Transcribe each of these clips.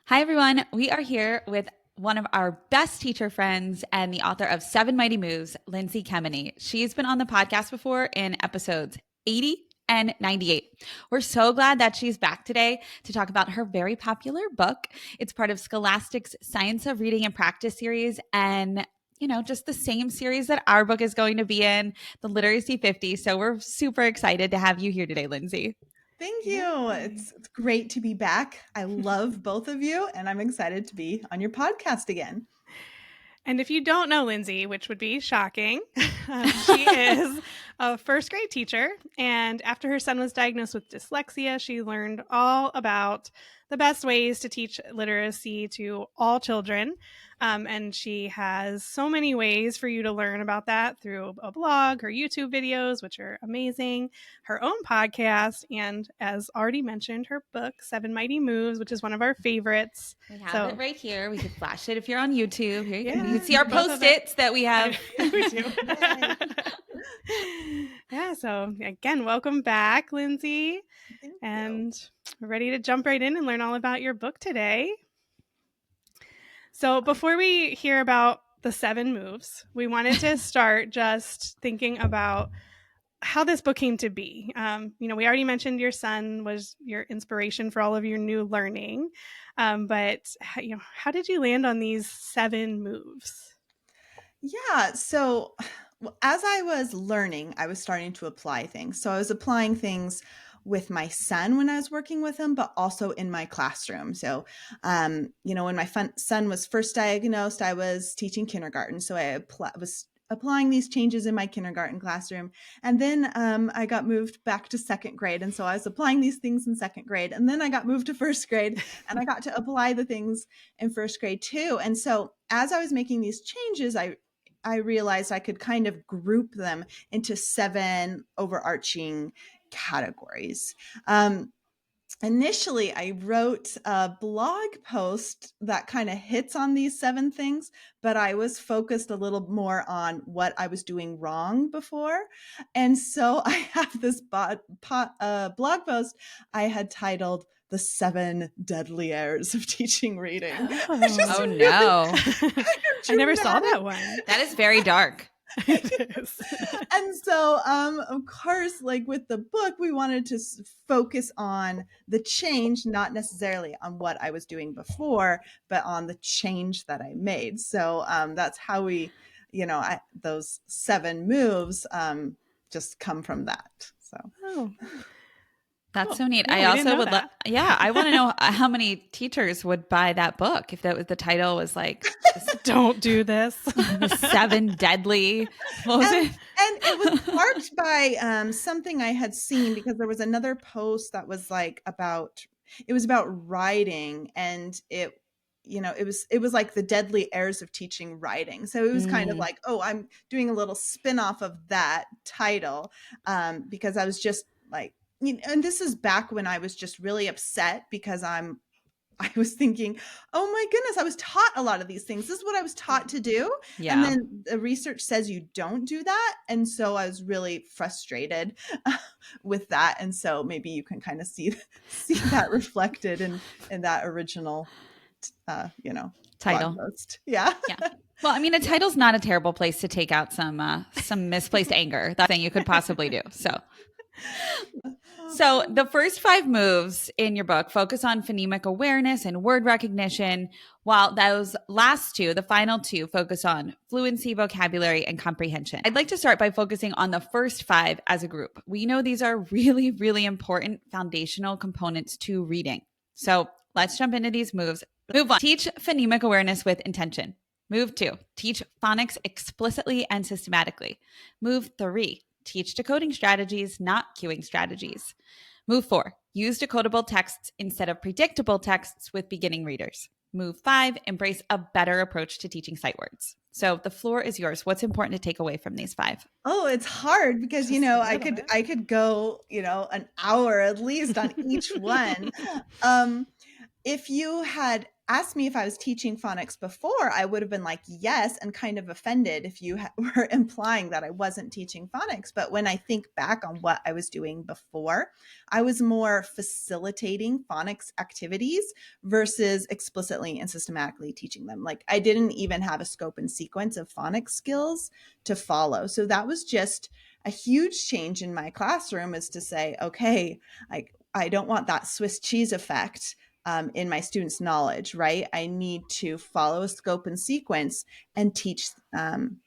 Hi, everyone. We are here with one of our best teacher friends and the author of Seven Mighty Moves, Lindsay Kemeny. She's been on the podcast before in episodes 80 and 98. We're so glad that she's back today to talk about her very popular book. It's part of Scholastic's Science of Reading and Practice series and just the same series that our book is going to be in, the Literacy 50. So we're super excited to have you here today, Lindsay. Thank you. It's great to be back. I love both of you, and I'm excited to be on your podcast again. And if you don't know Lindsay, which would be shocking, she is a first grade teacher. And after her son was diagnosed with dyslexia, she learned all about the best ways to teach literacy to all children. And she has so many ways for you to learn about that through a blog, her YouTube videos, which are amazing, her own podcast, and as already mentioned, her book, Seven Mighty Moves, which is one of our favorites. We have it right here. We can flash it if you're on YouTube. Here you can see our both of Post-its that we have. We do. Yeah, so again, welcome back, Lindsay. And we're ready to jump right in and learn all about your book today. So before we hear about the 7 moves, we wanted to start just thinking about how this book came to be. We already mentioned your son was your inspiration for all of your new learning. But how did you land on these 7 moves? Yeah, so as I was learning, I was starting to apply things. So I was applying things with my son when I was working with him, but also in my classroom. So, when my son was first diagnosed, I was teaching kindergarten. So I was applying these changes in my kindergarten classroom. And then I got moved back to second grade. And so I was applying these things in second grade. And then I got moved to first grade and I got to apply the things in first grade too. And so as I was making these changes, I realized I could kind of group them into 7 overarching categories. Initially, I wrote a blog post that kind of hits on these 7 things, but I was focused a little more on what I was doing wrong before. And so I have this blog post I had titled The 7 Deadly Errors of Teaching Reading. Oh, no. I never saw that one. That is very dark. It is. And so, of course, like with the book, we wanted to focus on the change, not necessarily on what I was doing before, but on the change that I made. So that's how we, those 7 moves just come from that. So. That's so neat. No, I also would love, I want to know how many teachers would buy that book if that was the title was like, don't do this. The 7 deadly. What was it? And it was sparked by something I had seen because there was another post that was like about writing, and it was like the deadly errors of teaching writing. So it was kind of like, oh, I'm doing a little spin-off of that title because I was just like, and this is back when I was just really upset because I was thinking, oh my goodness, I was taught a lot of these things. This is what I was taught to do. Yeah. And then the research says you don't do that. And so I was really frustrated with that. And so maybe you can kind of see that reflected in that original, title. Post. Yeah. Yeah. Well, I mean, a title's not a terrible place to take out some misplaced anger. That's thing you could possibly do. So the first 5 moves in your book focus on phonemic awareness and word recognition, while those last 2, the final 2, focus on fluency, vocabulary, and comprehension. I'd like to start by focusing on the first 5 as a group. We know these are really, really important foundational components to reading. So let's jump into these moves. Move 1, teach phonemic awareness with intention. Move 2, teach phonics explicitly and systematically. Move 3, teach decoding strategies, not cueing strategies. Move 4, use decodable texts instead of predictable texts with beginning readers. Move 5, embrace a better approach to teaching sight words. So the floor is yours. What's important to take away from these 5? Oh, it's hard because, I could go, an hour at least on each one. if you had asked me if I was teaching phonics before, I would have been like, yes, and kind of offended if you were implying that I wasn't teaching phonics. But when I think back on what I was doing before, I was more facilitating phonics activities versus explicitly and systematically teaching them. Like, I didn't even have a scope and sequence of phonics skills to follow. So that was just a huge change in my classroom, is to say, okay, I don't want that Swiss cheese effect in my students' knowledge, right? I need to follow a scope and sequence and teach them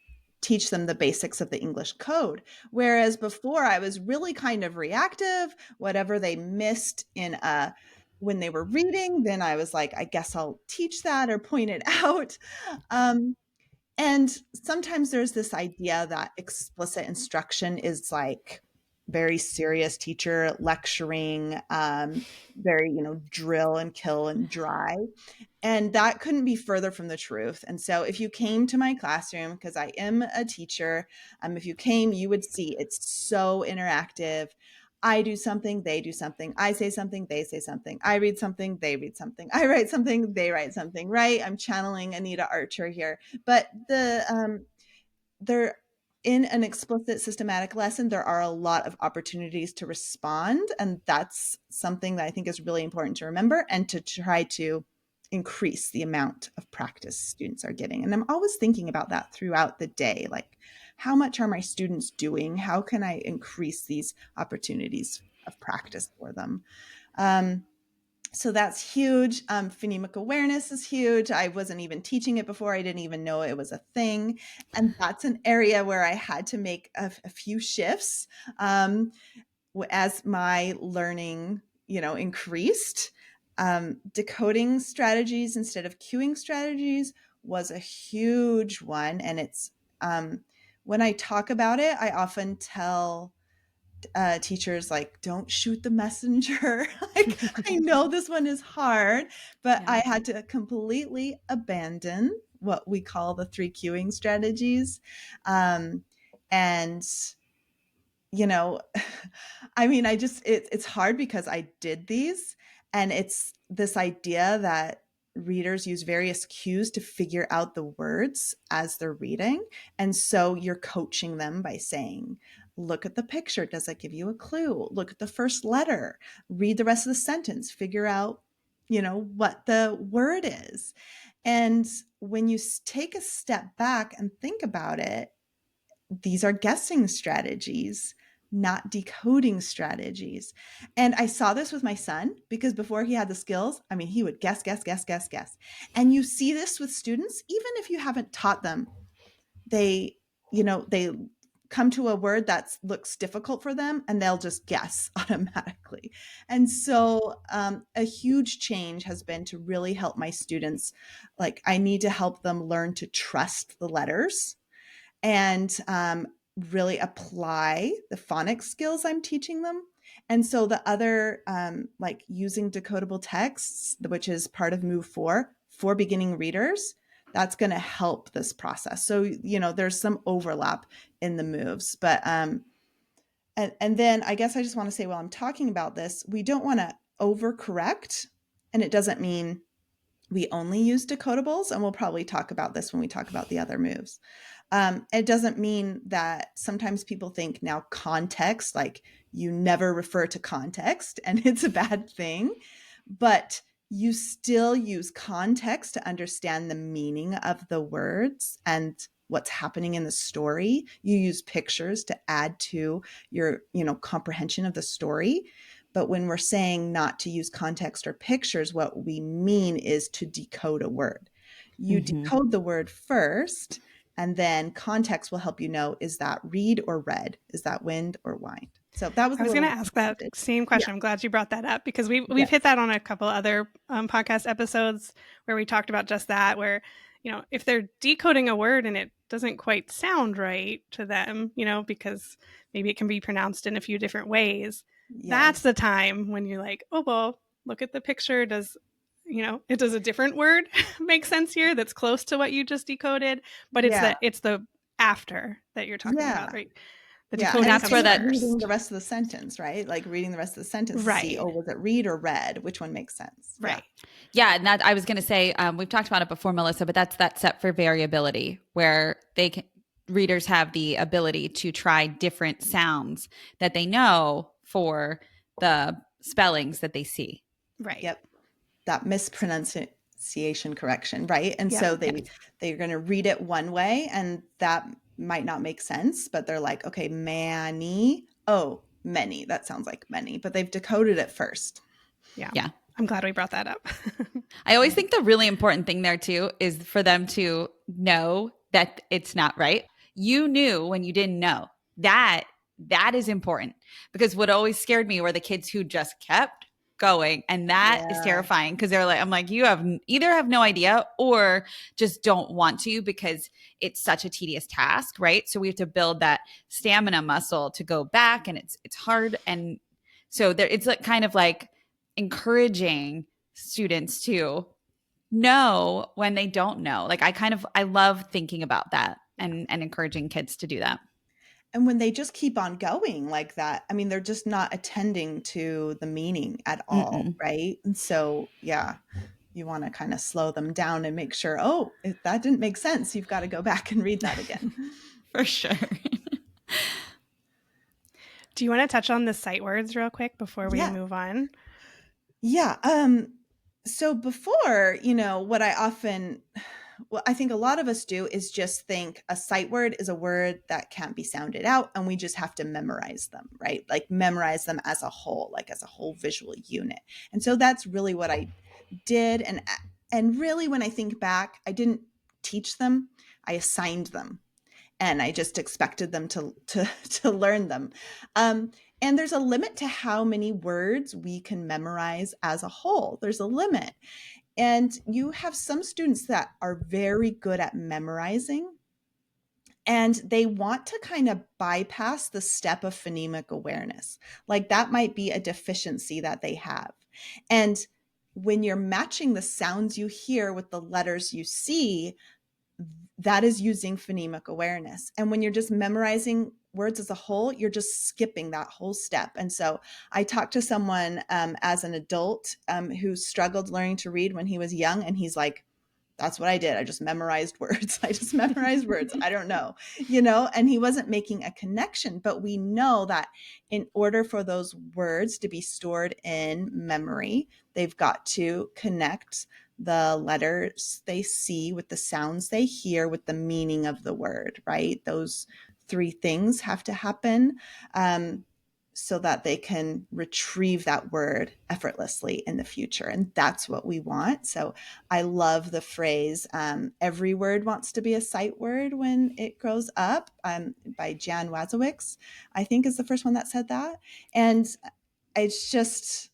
the basics of the English code. Whereas before, I was really kind of reactive. Whatever they missed when they were reading, then I was like, I guess I'll teach that or point it out. And sometimes there's this idea that explicit instruction is like very serious teacher lecturing, very, drill and kill and dry. And that couldn't be further from the truth. And so if you came to my classroom, because I am a teacher, if you came, you would see it's so interactive. I do something, they do something. I say something, they say something. I read something, they read something. I write something, they write something, right? I'm channeling Anita Archer here. But there, in an explicit systematic lesson, there are a lot of opportunities to respond. And that's something that I think is really important to remember, and to try to increase the amount of practice students are getting. And I'm always thinking about that throughout the day. Like, how much are my students doing? How can I increase these opportunities of practice for them? So that's huge. Phonemic awareness is huge. I wasn't even teaching it before. I didn't even know it was a thing. And that's an area where I had to make a few shifts as my learning, increased. Decoding strategies instead of cueing strategies was a huge one. And it's when I talk about it, I often tell teachers, like, don't shoot the messenger. Like, I know this one is hard, but I had to completely abandon what we call the 3 cueing strategies. And I mean, it's hard because I did these, and it's this idea that readers use various cues to figure out the words as they're reading. And so you're coaching them by saying, look at the picture. Does that give you a clue? Look at the first letter, read the rest of the sentence, figure out, what the word is. And when you take a step back and think about it, these are guessing strategies, not decoding strategies. And I saw this with my son, because before he had the skills, I mean, he would guess, guess, guess, guess, guess. And you see this with students, even if you haven't taught them, they come to a word that looks difficult for them, and they'll just guess automatically. And so a huge change has been to really help my students. Like, I need to help them learn to trust the letters, and really apply the phonics skills I'm teaching them. And so the other, like using decodable texts, which is part of Move 4 for beginning readers, that's going to help this process. So, there's some overlap in the moves. But and then I guess I just want to say, while I'm talking about this, we don't want to overcorrect. And it doesn't mean we only use decodables. And we'll probably talk about this when we talk about the other moves. It doesn't mean that sometimes people think now context, like you never refer to context and it's a bad thing, but you still use context to understand the meaning of the words and what's happening in the story. You use pictures to add to your, comprehension of the story. But when we're saying not to use context or pictures, what we mean is to decode a word. You decode the word first, and then context will help you know, is that read or read? Is that wind or wind? So that was I was going to ask that same question. Yeah. I'm glad you brought that up, because we've hit that on a couple other podcast episodes where we talked about just that, where, if they're decoding a word and it doesn't quite sound right to them, because maybe it can be pronounced in a few different ways. Yes. That's the time when you're like, oh, well, look at the picture. Does a different word make sense here that's close to what you just decoded? But it's the after that you're talking about, right? The Yeah, decoding and that's comes where that- first. reading the rest of the sentence, right? Like reading the rest of the sentence to see, Right. oh, was it read or read? Which one makes sense? Right. Yeah, and that I was going to say, we've talked about it before, Melissa, but that's that set for variability where readers have the ability to try different sounds that they know for the spellings that they see. Right. Yep. That mispronunciation correction, right? And Yep. so they're going to read it one way, and that might not make sense, but they're like, okay, many. Oh, many. That sounds like many, but they've decoded it first. Yeah. Yeah. I'm glad we brought that up. I always think the really important thing there too is for them to know that it's not right. You knew when you didn't know. That is important, because what always scared me were the kids who just kept going, and that is terrifying, because they're like, I'm like, you either have no idea or just don't want to, because it's such a tedious task, right? So we have to build that stamina muscle to go back, and it's hard. And so it's like kind of like encouraging students to know when they don't know. Like I love thinking about that and encouraging kids to do that. And when they just keep on going like that, I mean, they're just not attending to the meaning at all, right? And so, yeah, you want to kind of slow them down and make sure, oh, if that didn't make sense, you've got to go back and read that again. For sure. Do you want to touch on the sight words real quick before we move on? Yeah. So before, what I think a lot of us do is just think a sight word is a word that can't be sounded out, and we just have to memorize them, right? Like memorize them as a whole, like as a whole visual unit. And so that's really what I did. And really, when I think back, I didn't teach them, I assigned them. And I just expected them to learn them. And there's a limit to how many words we can memorize as a whole. There's a limit. And you have some students that are very good at memorizing, and they want to kind of bypass the step of phonemic awareness. Like that might be a deficiency that they have. And when you're matching the sounds you hear with the letters you see, that is using phonemic awareness. And when you're just memorizing words as a whole, you're just skipping that whole step. And so I talked to someone as an adult who struggled learning to read when he was young. And he's like, that's what I did. I just memorized words. I don't know, and he wasn't making a connection. But we know that in order for those words to be stored in memory, they've got to connect the letters they see with the sounds they hear with the meaning of the word, right? Those three things have to happen so that they can retrieve that word effortlessly in the future. And that's what we want. So I love the phrase, every word wants to be a sight word when it grows up, by Jan Wazowicz, I think is the first one that said that. And it's just,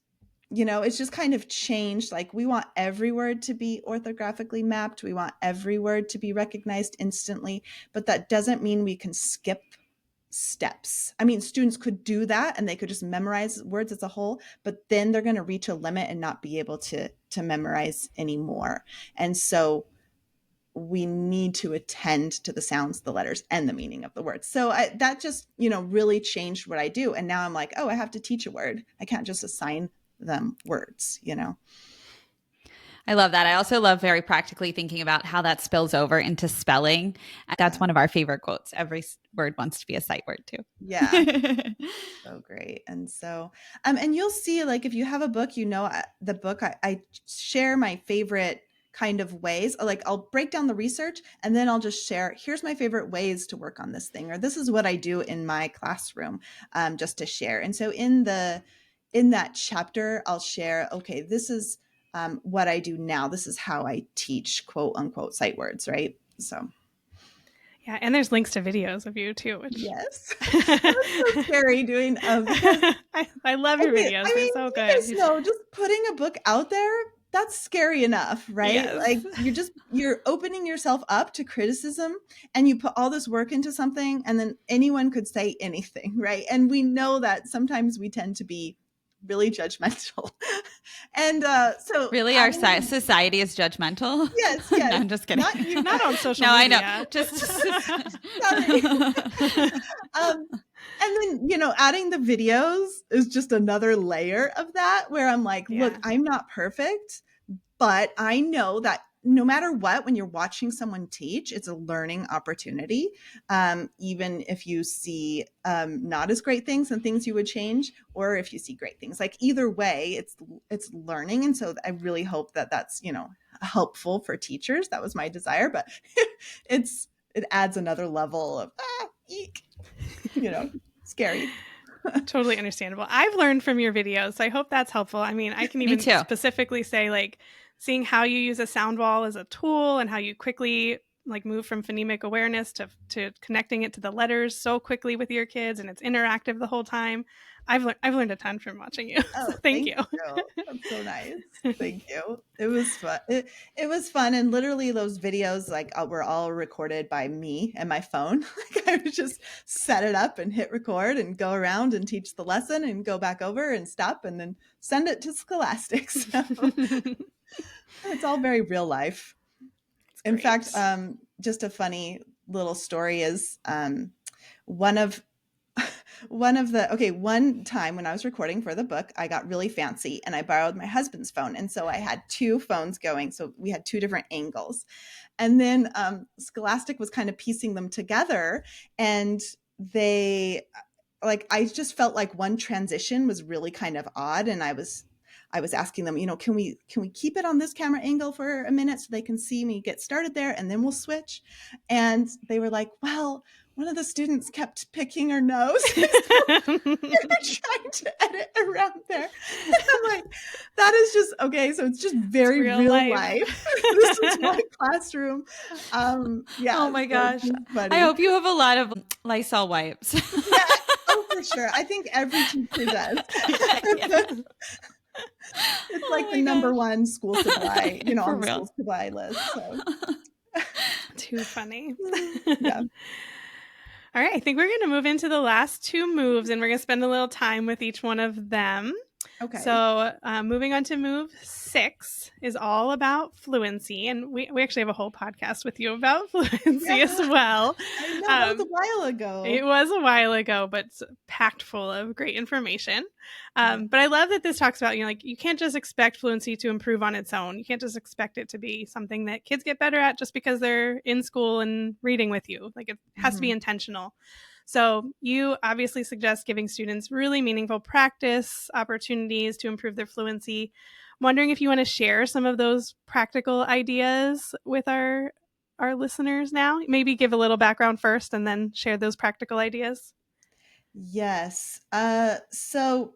it's just kind of changed. Like we want every word to be orthographically mapped. We want every word to be recognized instantly, but that doesn't mean we can skip steps. I mean, students could do that and they could just memorize words as a whole, but then they're going to reach a limit and not be able to memorize anymore. And so we need to attend to the sounds, the letters, and the meaning of the words. So that just, really changed what I do. And now I'm like, oh, I have to teach a word. I can't just assign them words, I love that. I also love very practically thinking about how that spills over into spelling. That's one of our favorite quotes. Every word wants to be a sight word too. Yeah. So great. And so, and you'll see, like, if you have a book, the book, I share my favorite kind of ways. Like I'll break down the research and then I'll just share, here's my favorite ways to work on this thing, or this is what I do in my classroom, just to share. And so in that chapter, I'll share, okay, this is what I do now. This is how I teach quote unquote sight words, right? So. Yeah, and there's links to videos of you too. Which... Yes. That's so scary doing I love your videos. They're so good. You guys know, just putting a book out there, that's scary enough, right? Yes. Like you're opening yourself up to criticism, and you put all this work into something, and then anyone could say anything, right? And we know that sometimes we tend to be really judgmental. And so really our society is judgmental. Yes. No, I'm just kidding. Not on social media. media. I know. Just sorry. And then, adding the videos is just another layer of that where I'm like, look, Yeah. I'm not perfect, but I know that no matter what, when you're watching someone teach, it's a learning opportunity. Even if you see not as great things and things you would change, or if you see great things, like either way, it's learning. And so I really hope that that's, helpful for teachers. That was my desire, but it adds another level of, eek, scary. Totally understandable. I've learned from your videos, so I hope that's helpful. I mean, I can even specifically say, like, seeing how you use a sound wall as a tool and how you quickly move from phonemic awareness to connecting it to the letters so quickly with your kids, and it's interactive the whole time. I've learned a ton from watching you. Oh, So thank you. That's so nice. Thank you. It was fun. It was fun, and literally those videos were all recorded by me and my phone. I would just set it up and hit record and go around and teach the lesson and go back over and stop and then send it to Scholastic. So it's all very real life. In fact, just a funny little story is one time when I was recording for the book, I got really fancy and I borrowed my husband's phone. And so I had two phones going. So we had two different angles. And then Scholastic was kind of piecing them together. And I just felt like one transition was really kind of odd. And I was asking them, can we keep it on this camera angle for a minute so they can see me get started there and then we'll switch? And they were like, well, one of the students kept picking her nose. So they were trying to edit around there. And I'm like, that is just, okay, so it's just very real life. This is my classroom. Yeah. Oh my gosh. I hope you have a lot of Lysol wipes. Yeah. Oh, for sure. I think every teacher does. It's like the number one school supply, on the school supply list. So. Too funny. Yeah. All right, I think we're going to move into the last two moves, and we're going to spend a little time with each one of them. Okay. So moving on to move 6 is all about fluency, and we actually have a whole podcast with you about fluency as well. I know, that was a while ago. It was a while ago, but it's packed full of great information. But I love that this talks about, you can't just expect fluency to improve on its own. You can't just expect it to be something that kids get better at just because they're in school and reading with you. It has to be intentional. So you obviously suggest giving students really meaningful practice opportunities to improve their fluency. Wondering if you want to share some of those practical ideas with our listeners now. Maybe give a little background first and then share those practical ideas. Yes. So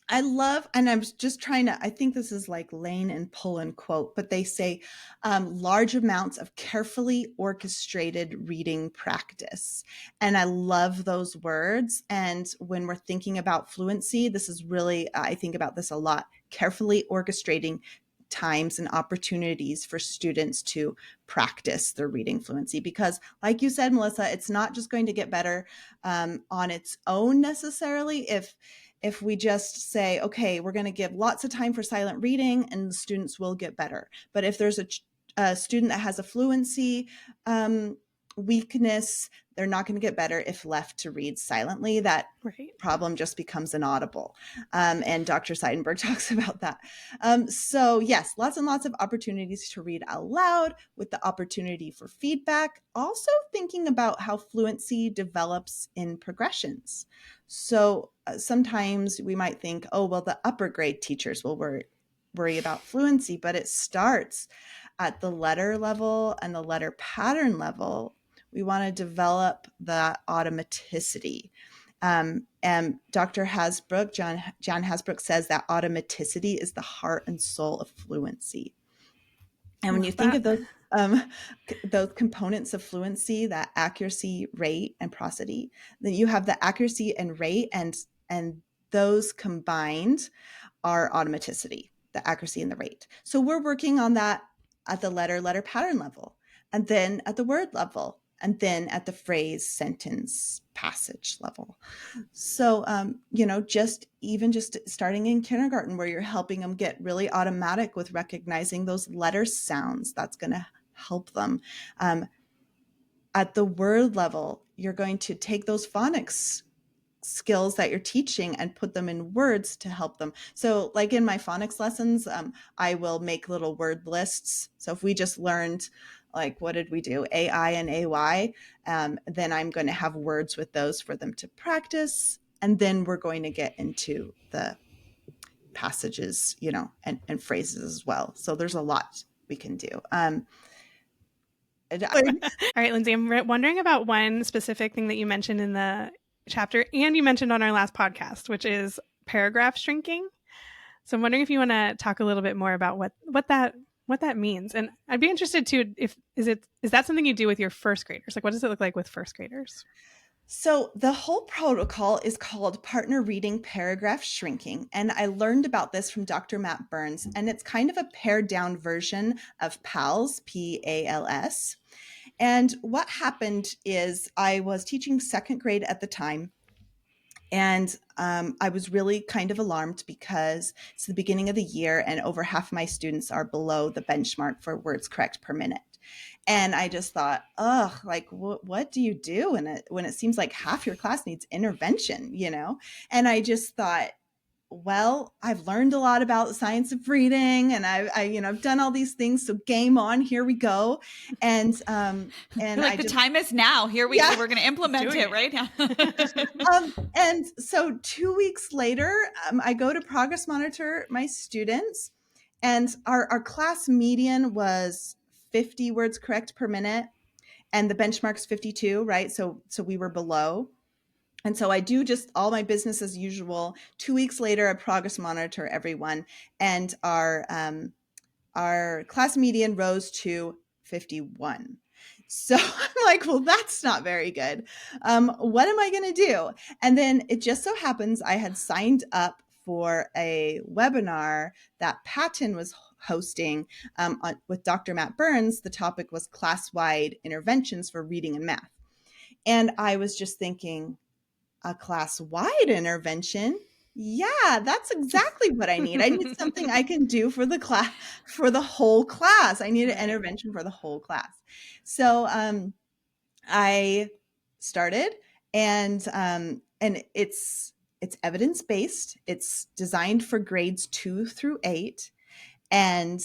I love, and I'm just trying to, I think this is like Lane and Pullen quote, but they say large amounts of carefully orchestrated reading practice. And I love those words. And when we're thinking about fluency, this is really, I think about this a lot, carefully orchestrating times and opportunities for students to practice their reading fluency. Because like you said, Melissa, it's not just going to get better on its own necessarily if we just say, okay, we're going to give lots of time for silent reading and the students will get better. But if there's a student that has a fluency weakness, they're not going to get better if left to read silently. That problem just becomes inaudible. And Dr. Seidenberg talks about that. So yes, lots and lots of opportunities to read out loud with the opportunity for feedback. Also thinking about how fluency develops in progressions. So sometimes we might think, oh, well, the upper grade teachers will worry about fluency, but it starts at the letter level and the letter pattern level. We want to develop that automaticity. And Dr. Hasbrook, John Hasbrook says that automaticity is the heart and soul of fluency. And when you think of those components of fluency, that accuracy, rate, and prosody, then you have the accuracy and rate, and those combined are automaticity, the accuracy and the rate. So we're working on that at the letter pattern level, and then at the word level, and then at the phrase, sentence, passage level. So, just starting in kindergarten where you're helping them get really automatic with recognizing those letter sounds, that's going to help them. At the word level, you're going to take those phonics skills that you're teaching and put them in words to help them. So like in my phonics lessons, I will make little word lists. So if we just learned, like, what did we do? AI and AY, then I'm going to have words with those for them to practice. And then we're going to get into the passages, and phrases as well. So there's a lot we can do. All right, Lindsay, I'm wondering about one specific thing that you mentioned in the chapter and you mentioned on our last podcast, which is paragraph shrinking. So I'm wondering if you want to talk a little bit more about what that means. And I'd be interested too, is that something you do with your first graders? Like, what does it look like with first graders? So the whole protocol is called partner reading paragraph shrinking. And I learned about this from Dr. Matt Burns, and it's kind of a pared down version of PALS, PALS. And what happened is I was teaching second grade at the time. And I was really kind of alarmed because it's the beginning of the year and over half my students are below the benchmark for words correct per minute. And I just thought, like, what do you do when it seems like half your class needs intervention, And I just thought, well, I've learned a lot about the science of reading, and I've done all these things. So game on, here we go. And like the time is now. Here we're going to implement it right now. And so 2 weeks later, I go to progress monitor my students, and our class median was 50 words correct per minute, and the benchmark's 52, right? So we were below. And so I do just all my business as usual. 2 weeks later, I progress monitor everyone, and our class median rose to 51. So I'm like, well, that's not very good. What am I going to do? And then it just so happens I had signed up for a webinar that Patton was hosting with Dr. Matt Burns. The topic was class-wide interventions for reading and math. And I was just thinking, a class-wide intervention? Yeah, that's exactly what I need. I need something I can do for the class, for the whole class. I need an intervention for the whole class. So I started, and it's evidence-based. It's designed for grades 2 through 8, and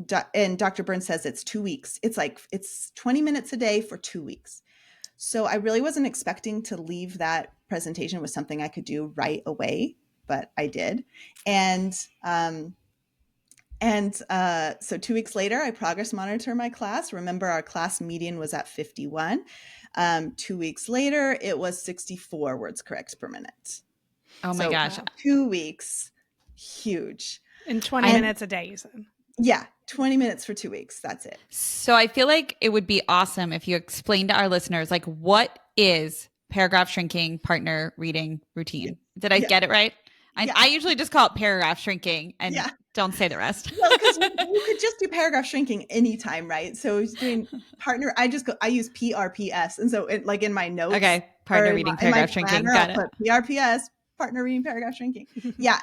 Dr. Burns says it's 2 weeks. It's 20 minutes a day for 2 weeks. So I really wasn't expecting to leave that presentation with something I could do right away, but I did. And so 2 weeks later, I progress monitor my class. Remember, our class median was at 51. 2 weeks later, it was 64 words correct per minute. Oh my gosh. 2 weeks, huge. In 20 minutes a day, you said. Yeah, 20 minutes for 2 weeks. That's it. So I feel like it would be awesome if you explained to our listeners, like, what is paragraph shrinking partner reading routine? Did I get it right? I usually just call it paragraph shrinking and don't say the rest. Well, because you could just do paragraph shrinking anytime, right? So doing partner, I use PRPS. And so like in my notes. Okay, partner reading paragraph shrinking. Got it. PRPS, partner reading paragraph shrinking. Yeah.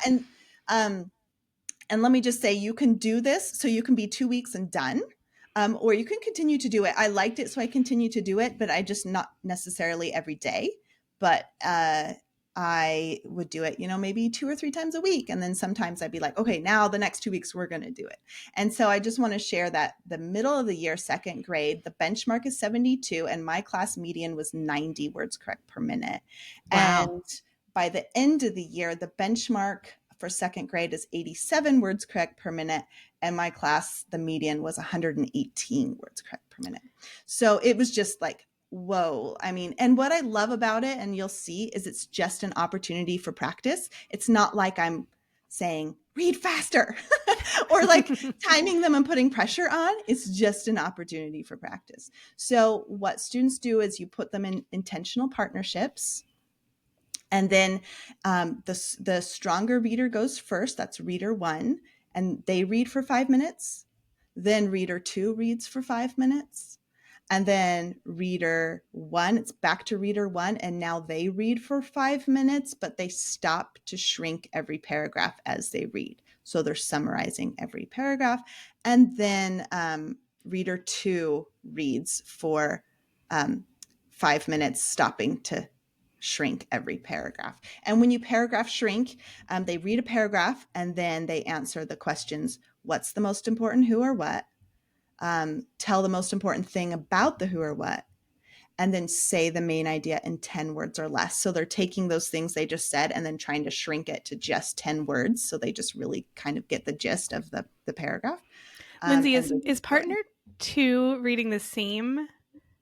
And let me just say, you can do this so you can be 2 weeks and done, or you can continue to do it. I liked it, so I continue to do it, but I just not necessarily every day. But I would do it, maybe 2 or 3 times a week. And then sometimes I'd be like, okay, now the next 2 weeks, we're going to do it. And so I just want to share that the middle of the year, second grade, the benchmark is 72, and my class median was 90 words correct per minute. Wow. And by the end of the year, the benchmark for second grade is 87 words correct per minute. And my class, the median was 118 words correct per minute. So it was just like, whoa. I mean, and what I love about it, and you'll see, is it's just an opportunity for practice. It's not like I'm saying, read faster or like timing them and putting pressure on. It's just an opportunity for practice. So what students do is you put them in intentional partnerships. And then the stronger reader goes first. That's reader 1. And they read for 5 minutes. Then reader 2 reads for 5 minutes. And then reader 1, it's back to reader 1. And now they read for 5 minutes, but they stop to shrink every paragraph as they read. So they're summarizing every paragraph. And then reader 2 reads for 5 minutes, stopping to shrink every paragraph. And when you paragraph shrink, they read a paragraph and then they answer the questions: what's the most important who or what? Tell the most important thing about the who or what, and then say the main idea in 10 words or less. So they're taking those things they just said and then trying to shrink it to just 10 words. So they just really kind of get the gist of the paragraph. Lindsay, is partner 2 reading the same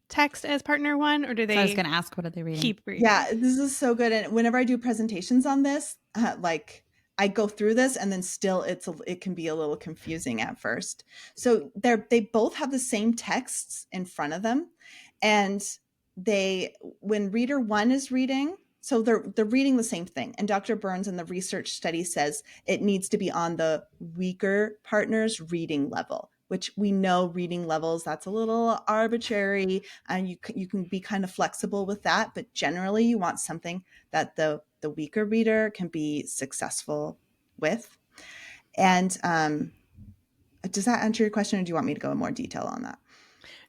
text as partner 1, or do they? So I was going to ask, what are they reading? Keep reading? Yeah, this is so good. And whenever I do presentations on this, like I go through this and then still it can be a little confusing at first. So they both have the same texts in front of them, and when reader 1 is reading, so they're reading the same thing. And Dr. Burns in the research study says it needs to be on the weaker partner's reading level, which we know reading levels, that's a little arbitrary, and you can be kind of flexible with that. But generally you want something that the weaker reader can be successful with. And does that answer your question, or do you want me to go in more detail on that?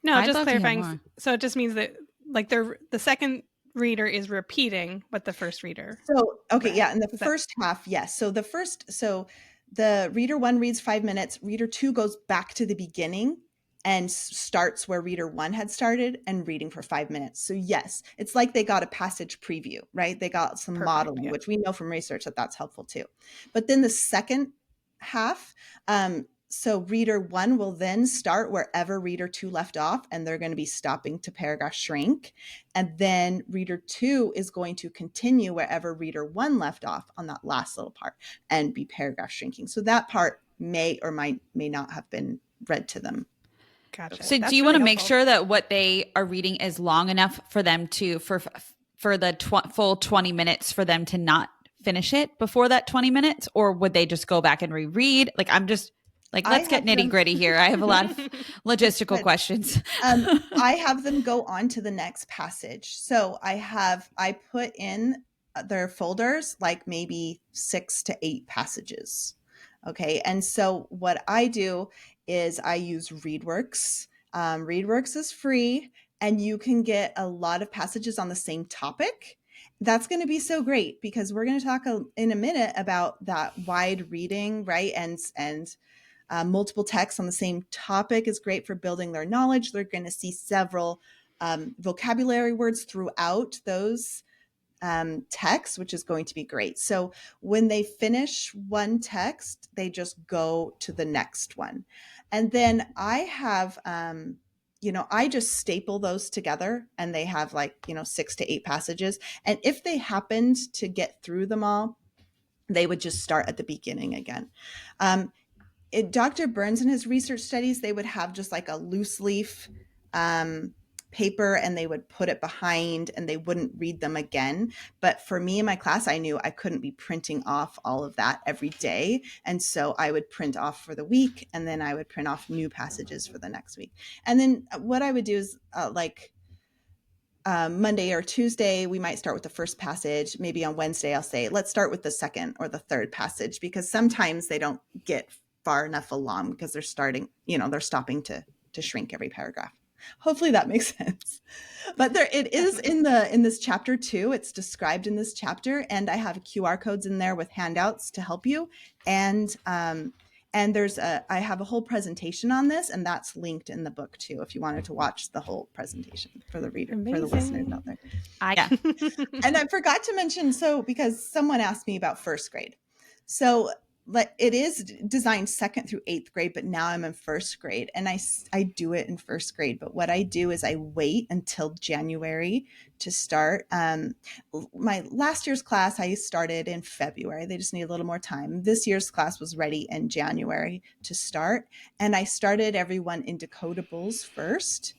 No, just clarifying. So it just means that like the second reader is repeating what the first reader. So, okay. Read. Yeah. In the first half. Yes. So the reader 1 reads 5 minutes. Reader 2 goes back to the beginning and starts where reader 1 had started and reading for 5 minutes. So yes, it's like they got a passage preview, right? They got some modeling, which we know from research that that's helpful too. But then the second half, so reader 1 will then start wherever reader 2 left off, and they're going to be stopping to paragraph shrink. And then reader 2 is going to continue wherever reader 1 left off on that last little part and be paragraph shrinking. So that part may or may not have been read to them. Gotcha. So do you want to make sure that what they are reading is long enough for them to, for the full 20 minutes for them to not finish it before that 20 minutes? Or would they just go back and reread? Like, I'm just... Like, let's get nitty gritty here. I have a lot of logistical questions. I have them go on to the next passage. So I put in their folders, like maybe 6 to 8 passages. Okay. And so what I do is I use ReadWorks. ReadWorks is free, and you can get a lot of passages on the same topic. That's going to be so great because we're going to talk in a minute about that wide reading, right? And multiple texts on the same topic is great for building their knowledge. They're going to see several vocabulary words throughout those texts, which is going to be great. So when they finish one text, they just go to the next one. And then I have, I just staple those together, and they have 6 to 8 passages. And if they happened to get through them all, they would just start at the beginning again. Dr. Burns in his research studies, they would have just like a loose leaf paper, and they would put it behind, and they wouldn't read them again. But for me in my class, I knew I couldn't be printing off all of that every day. And so I would print off for the week, and then I would print off new passages for the next week. And then what I would do is Monday or Tuesday, we might start with the first passage. Maybe on Wednesday, I'll say, let's start with the second or the third passage, because sometimes they don't get far enough along because they're stopping to shrink every paragraph. Hopefully that makes sense. But it is in this chapter too. It's described in this chapter, and I have QR codes in there with handouts to help you. And I have a whole presentation on this, and that's linked in the book too, if you wanted to watch the whole presentation for the reader. Amazing. For the listeners out there. And I forgot to mention, because someone asked me about first grade. So it is designed 2nd through 8th grade, but now I'm in 1st grade, and I do it in 1st grade. But what I do is I wait until January to start. My last year's class, I started in February. They just need a little more time. This year's class was ready in January to start. And I started everyone in decodables first.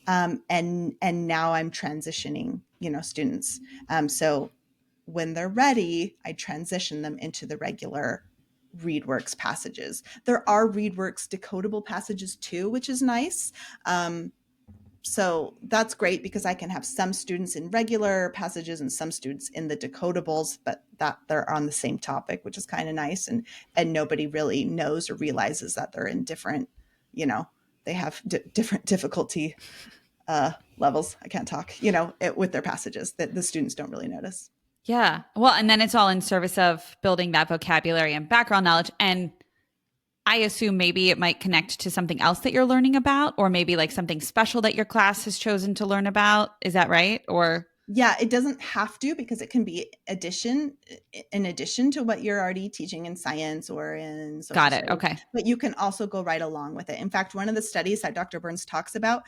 And now I'm transitioning, students. So when they're ready, I transition them into the regular ReadWorks passages. There are ReadWorks decodable passages too, which is nice. So that's great because I can have some students in regular passages and some students in the decodables, but that they're on the same topic, which is kind of nice. And nobody really knows or realizes that they're in different, they have different difficulty levels. I can't talk, with their passages that the students don't really notice. Yeah. Well, and then it's all in service of building that vocabulary and background knowledge. And I assume maybe it might connect to something else that you're learning about, or maybe like something special that your class has chosen to learn about. Is that right? Or yeah, it doesn't have to, because it can be in addition to what you're already teaching in science or in social got it. studies. Okay. But you can also go right along with it. In fact, one of the studies that Dr. Burns talks about,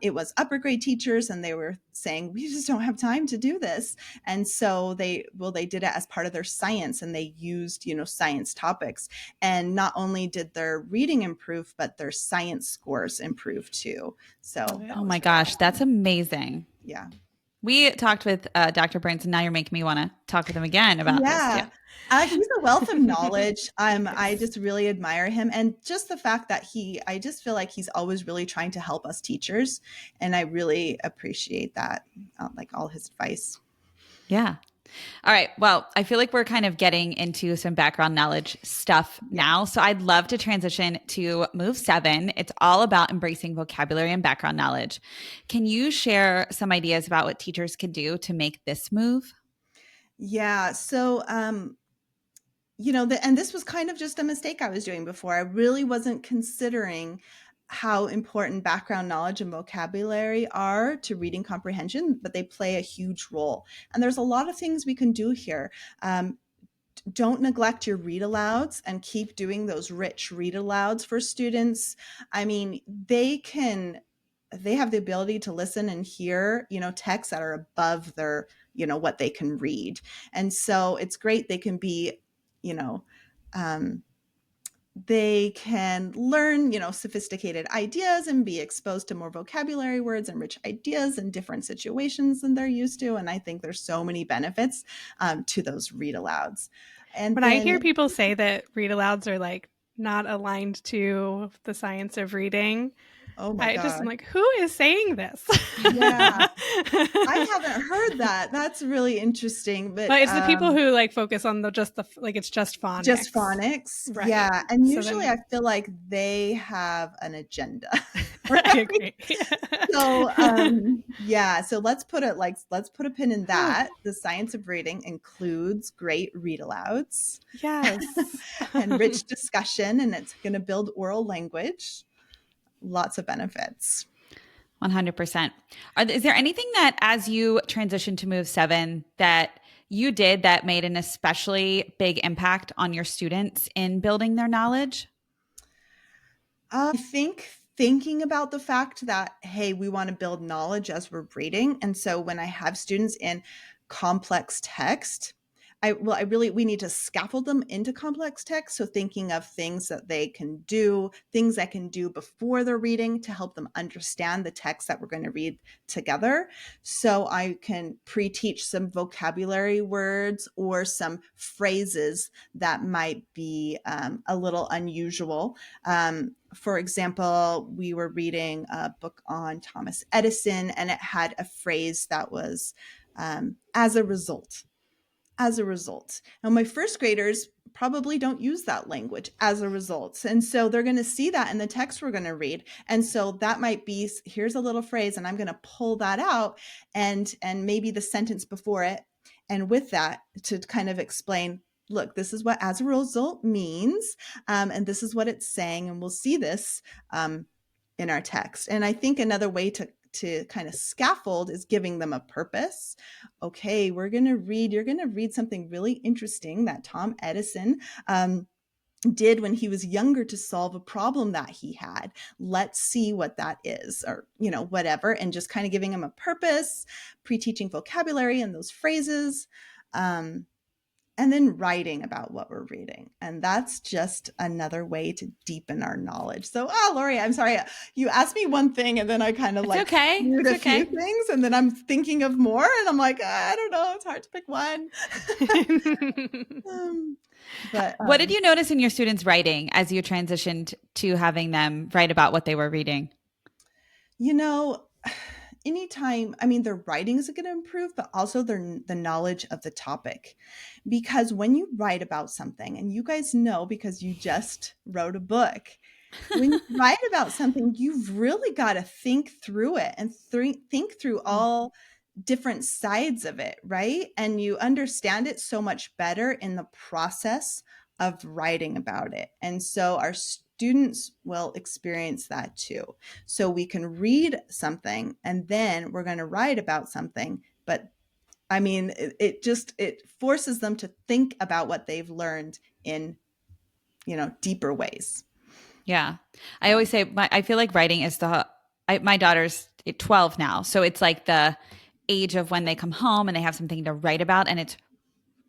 it was upper grade teachers, and they were saying, we just don't have time to do this. And so they did it as part of their science, and they used, science topics. And not only did their reading improve, but their science scores improved too. So, oh my gosh, that's amazing. Yeah. We talked with Dr. Burns, and now you're making me want to talk with him again about this too. He's a wealth of knowledge. I just really admire him. And just the fact that I just feel like he's always really trying to help us teachers. And I really appreciate that, like all his advice. Yeah. All right. Well, I feel like we're kind of getting into some background knowledge stuff now. So I'd love to transition to move 7. It's all about embracing vocabulary and background knowledge. Can you share some ideas about what teachers can do to make this move? Yeah. So, and this was kind of just a mistake I was doing before. I really wasn't considering how important background knowledge and vocabulary are to reading comprehension, but they play a huge role. And there's a lot of things we can do here. Don't neglect your read alouds, and keep doing those rich read alouds for students. I mean, they have the ability to listen and hear, texts that are above their, what they can read. And so it's great. They can be, they can learn, sophisticated ideas and be exposed to more vocabulary words and rich ideas in different situations than they're used to. And I think there's so many benefits to those read alouds. And when I hear people say that read alouds are like not aligned to the science of reading, oh my God. I'm like, who is saying this? Yeah, I haven't heard that. That's really interesting. But it's the people who like focus on it's just phonics. Just phonics. Right. Yeah. And usually I feel like they have an agenda. Right? I agree. So so let's put a pin in that. The science of reading includes great read alouds. Yes. And rich discussion, and it's going to build oral language. Lots of benefits. 100%. Is there anything that, as you transition to move 7, that you did that made an especially big impact on your students in building their knowledge? I think thinking about the fact that, hey, we want to build knowledge as we're reading. And so when I have students in complex text, we need to scaffold them into complex text. So thinking of things that they can do, things that can do before they're reading to help them understand the text that we're going to read together. So I can pre-teach some vocabulary words or some phrases that might be a little unusual. For example, we were reading a book on Thomas Edison, and it had a phrase that was as a result. Now, my first graders probably don't use that language, as a result. And so they're going to see that in the text we're going to read. And so that might be, here's a little phrase, and I'm going to pull that out and maybe the sentence before it. And with that, to kind of explain, look, this is what as a result means. And this is what it's saying. And we'll see this in our text. And I think another way to kind of scaffold is giving them a purpose. Okay, you're going to read something really interesting that Tom Edison did when he was younger to solve a problem that he had. Let's see what that is, or, whatever. And just kind of giving them a purpose, pre-teaching vocabulary and those phrases. And then writing about what we're reading. And that's just another way to deepen our knowledge. So, Lori, I'm sorry. You asked me one thing and then I kind of few things, and then I'm thinking of more and I'm like, I don't know. It's hard to pick one. But what did you notice in your students' writing as you transitioned to having them write about what they were reading? anytime, I mean, their writing is going to improve, but also the knowledge of the topic. Because when you write about something, and you guys know because you just wrote a book, when you write about something, you've really got to think through it and think through all different sides of it, right? And you understand it so much better in the process of writing about it. And so our students will experience that too. So we can read something and then we're going to write about something, but I mean, it forces them to think about what they've learned in, deeper ways. Yeah. I always say I feel like writing is my daughter's 12 now. So it's like the age of when they come home and they have something to write about. And it's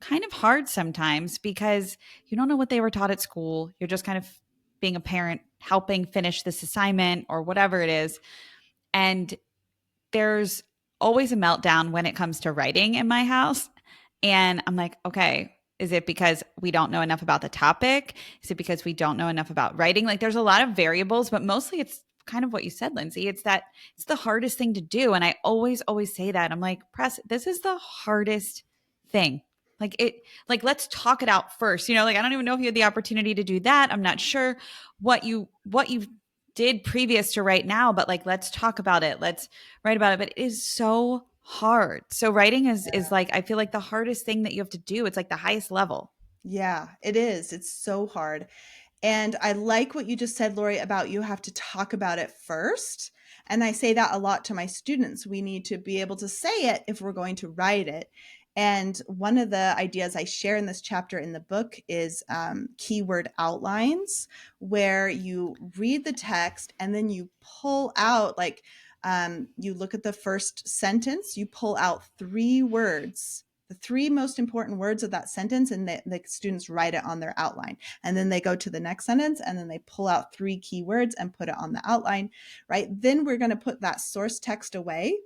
kind of hard sometimes because you don't know what they were taught at school. You're just kind of being a parent, helping finish this assignment or whatever it is. And there's always a meltdown when it comes to writing in my house. And I'm like, okay, is it because we don't know enough about the topic? Is it because we don't know enough about writing? Like there's a lot of variables, but mostly it's kind of what you said, Lindsay. It's the hardest thing to do. And I always say that. I'm like, this is the hardest thing. Let's talk it out first. I don't even know if you had the opportunity to do that. I'm not sure what you did previous to right now, but let's talk about it. Let's write about it. But it is so hard. So writing is I feel like the hardest thing that you have to do. It's like the highest level. Yeah, it is. It's so hard. And I like what you just said, Lori, about you have to talk about it first. And I say that a lot to my students. We need to be able to say it if we're going to write it. And one of the ideas I share in this chapter in the book is keyword outlines, where you read the text and then you pull out, you look at the first sentence, you pull out 3 words, the 3 most important words of that sentence, and the students write it on their outline. And then they go to the next sentence and then they pull out 3 keywords and put it on the outline, right? Then we're going to put that source text away.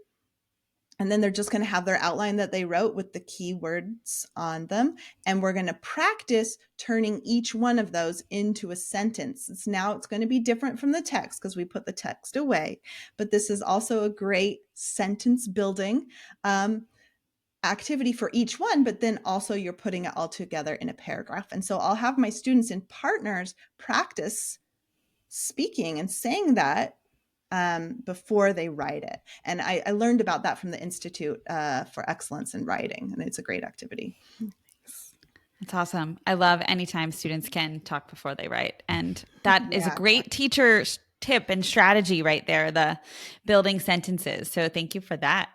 And then they're just going to have their outline that they wrote with the keywords on them. And we're going to practice turning each one of those into a sentence. It's going to be different from the text because we put the text away. But this is also a great sentence building activity for each one, but then also you're putting it all together in a paragraph. And so I'll have my students and partners practice speaking and saying that before they write it. And I learned about that from the Institute for Excellence in Writing, and it's a great activity. That's awesome. I love anytime students can talk before they write. And that is a great teacher tip and strategy right there, the building sentences. So thank you for that.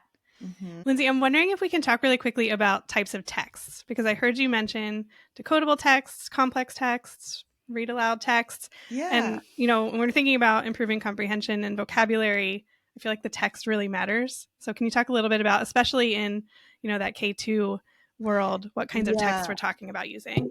Mm-hmm. Lindsay, I'm wondering if we can talk really quickly about types of texts, because I heard you mention decodable texts, complex texts, read aloud texts. Yeah. And, when we're thinking about improving comprehension and vocabulary, I feel like the text really matters. So can you talk a little bit about, especially in, that K2 world, what kinds of texts we're talking about using?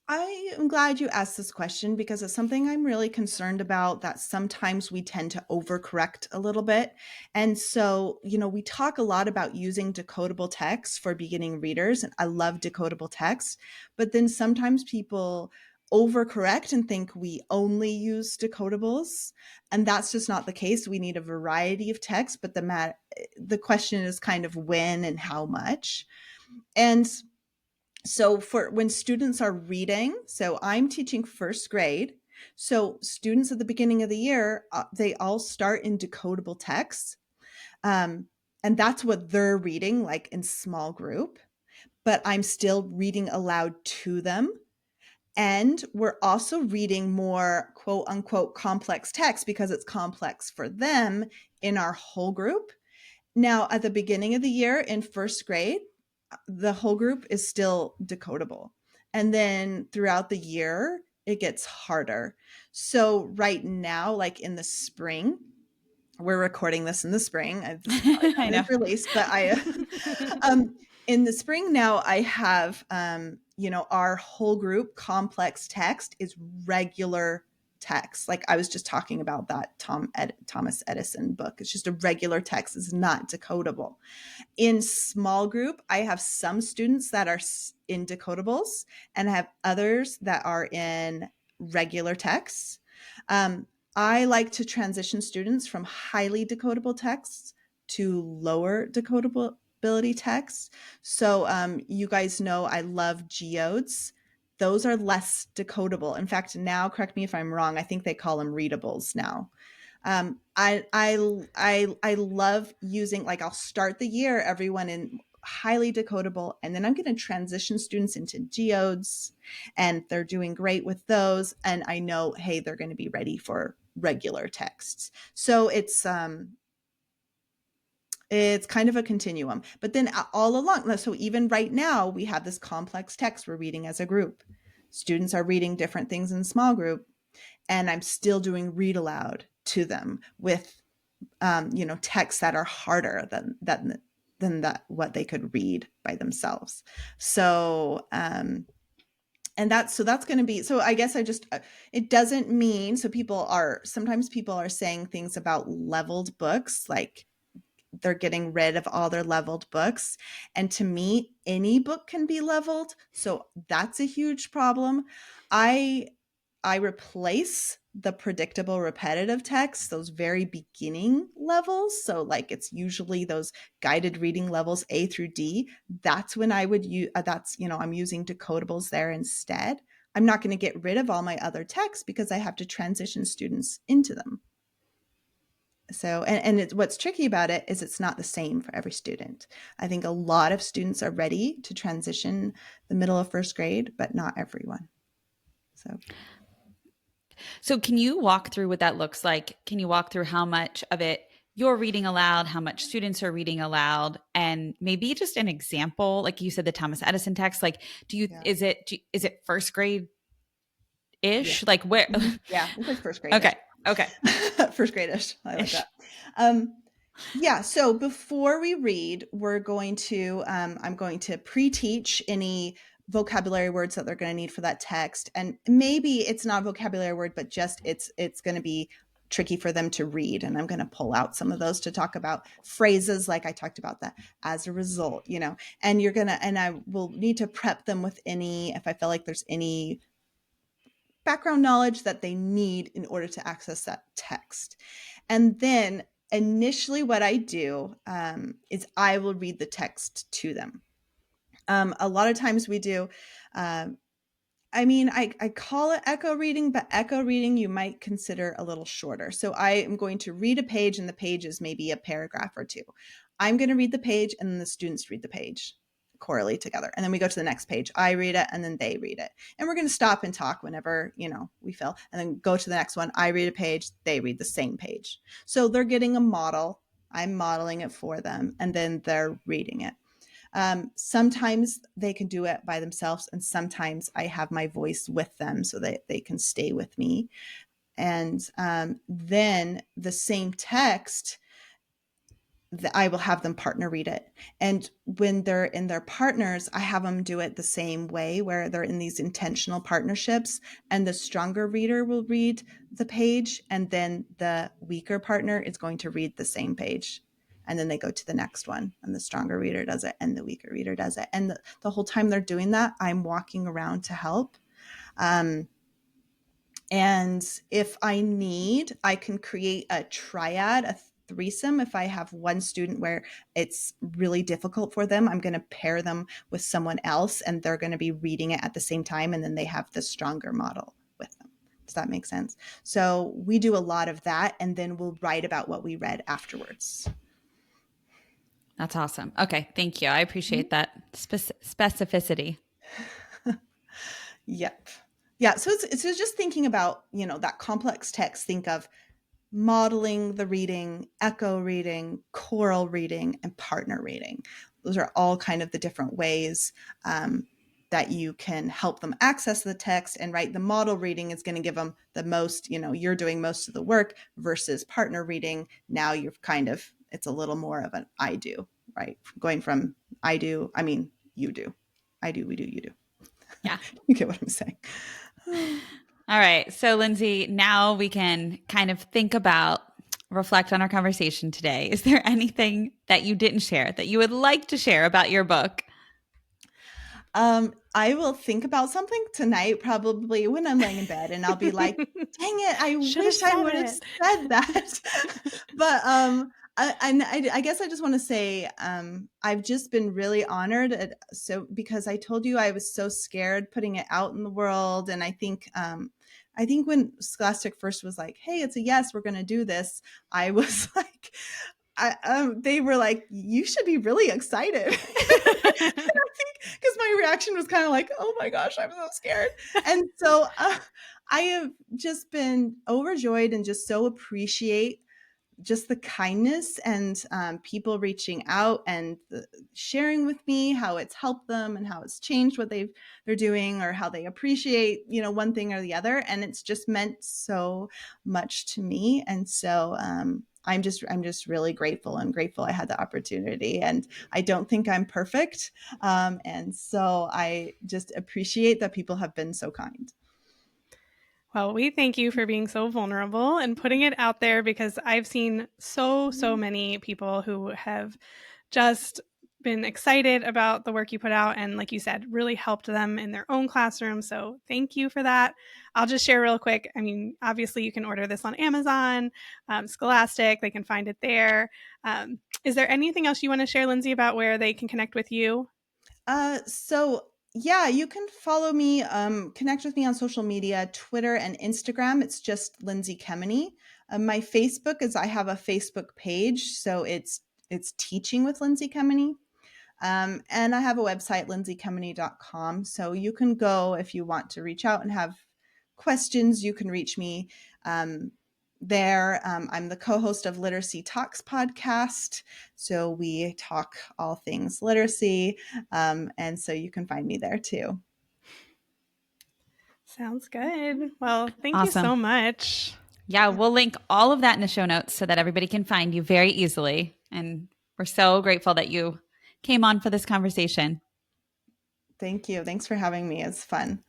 I am glad you asked this question because it's something I'm really concerned about, that sometimes we tend to overcorrect a little bit. And so, we talk a lot about using decodable text for beginning readers, and I love decodable text, but then sometimes people overcorrect and think we only use decodables. And that's just not the case. We need a variety of text, but the question is kind of when and how much. And so for when students are reading, so I'm teaching first grade. So students at the beginning of the year, they all start in decodable texts. And that's what they're reading, like in small group. But I'm still reading aloud to them. And we're also reading more quote unquote complex text because it's complex for them in our whole group. Now, at the beginning of the year in first grade, the whole group is still decodable. And then throughout the year, it gets harder. So right now, like in the spring, we're recording this in the spring. I know. Released, but in the spring now, I have, our whole group complex text is regular text. Like I was just talking about that Thomas Edison book. It's just a regular text. It's not decodable. In small group, I have some students that are in decodables and I have others that are in regular texts. I like to transition students from highly decodable texts to lower decodability texts. So you guys know I love geodes. Those are less decodable. In fact, now, correct me if I'm wrong, I think they call them readables now. I love using, like, I'll start the year, everyone in highly decodable, and then I'm going to transition students into geodes, and they're doing great with those. And I know, hey, they're going to be ready for regular texts. So it's kind of a continuum. But then all along, so even right now, we have this complex text we're reading as a group. Students are reading different things in small group, and I'm still doing read aloud to them with, texts that are harder than that what they could read by themselves. So, that's going to be, so I guess it doesn't mean, so sometimes people are saying things about leveled books, like they're getting rid of all their leveled books. And to me, any book can be leveled. So that's a huge problem. I replace the predictable repetitive text, those very beginning levels. So like it's usually those guided reading levels A through D. That's when I would use, I'm using decodables there instead. I'm not going to get rid of all my other texts because I have to transition students into them. So, and what's tricky about it is it's not the same for every student. I think a lot of students are ready to transition the middle of first grade, but not everyone. So can you walk through what that looks like? Can you walk through how much of it you're reading aloud, how much students are reading aloud, and maybe just an example, like you said, the Thomas Edison text, like, is it first grade ish? Yeah. Like where? Yeah, it's like first grade. Okay. First grade-ish. I like that. Yeah. So before we read, I'm going to pre-teach any vocabulary words that they're going to need for that text. And maybe it's not a vocabulary word, but just it's going to be tricky for them to read. And I'm going to pull out some of those to talk about phrases, like I talked about that as a result, and I will need to prep them with if I feel like there's any background knowledge that they need in order to access that text. And then initially what I do is I will read the text to them. A lot of times we do, I call it echo reading, but echo reading you might consider a little shorter. So I am going to read a page, and the page is maybe a paragraph or two. I'm going to read the page, and then the students read the page, correlate together. And then we go to the next page. I read it, and then they read it. And we're going to stop and talk whenever, we feel, and then go to the next one. I read a page, they read the same page. So they're getting a model. I'm modeling it for them, and then they're reading it. Sometimes they can do it by themselves, and sometimes I have my voice with them so that they can stay with me. And then the same text, I will have them partner read it. And when they're in their partners, I have them do it the same way, where they're in these intentional partnerships, and the stronger reader will read the page, and then the weaker partner is going to read the same page. And then they go to the next one, and the stronger reader does it, and the weaker reader does it. And the whole time they're doing that, I'm walking around to help. And if I need, I can create a triad, a threesome. If I have one student where it's really difficult for them, I'm going to pair them with someone else, and they're going to be reading it at the same time, and then they have the stronger model with them. Does that make sense? So we do a lot of that, and then we'll write about what we read afterwards. That's awesome. Okay. Thank you. I appreciate that specificity. Yep. Yeah. So it's just thinking about, that complex text. Think of modeling the reading, echo reading, choral reading, and partner reading. Those are all kind of the different ways that you can help them access the text. And the model reading is going to give them the most, you're doing most of the work, versus partner reading. Now you're it's a little more of an I do, right? Going from I do, you do. I do, we do, you do. Yeah. You get what I'm saying. All right. So Lindsay, now we can kind of reflect on our conversation today. Is there anything that you didn't share that you would like to share about your book? I will think about something tonight, probably when I'm laying in bed, and I'll be like, dang it, I wish I would have said that. But I guess I just want to say I've just been really honored because I told you I was so scared putting it out in the world, and I think when Scholastic first was like, "Hey, it's a yes, we're going to do this," I was like, they were like, "You should be really excited." And I think because my reaction was kind of like, "Oh my gosh, I'm so scared," and so I have just been overjoyed and just so appreciate just the kindness and people reaching out and sharing with me how it's helped them and how it's changed what they're doing or how they appreciate, one thing or the other. And it's just meant so much to me. And so I'm just really grateful I had the opportunity, and I don't think I'm perfect. And so I just appreciate that people have been so kind. Well, we thank you for being so vulnerable and putting it out there, because I've seen so many people who have just been excited about the work you put out and, like you said, really helped them in their own classroom. So thank you for that. I'll just share real quick. I mean, obviously you can order this on Amazon, Scholastic, they can find it there. Is there anything else you want to share, Lindsay, about where they can connect with you? So yeah, you can follow me, connect with me on social media, Twitter and Instagram. It's just Lindsay Kemeny. My Facebook is I have a Facebook page, so it's Teaching with Lindsay Kemeny. And I have a website, lindsaykemeny.com. So you can go if you want to reach out and have questions. You can reach me there. I'm the co-host of Literacy Talks podcast. So we talk all things literacy. And so you can find me there too. Sounds good. Well, thank you Awesome. so much. Yeah, we'll link all of that in the show notes so that everybody can find you very easily. And we're so grateful that you came on for this conversation. Thank you. Thanks for having me. It's fun.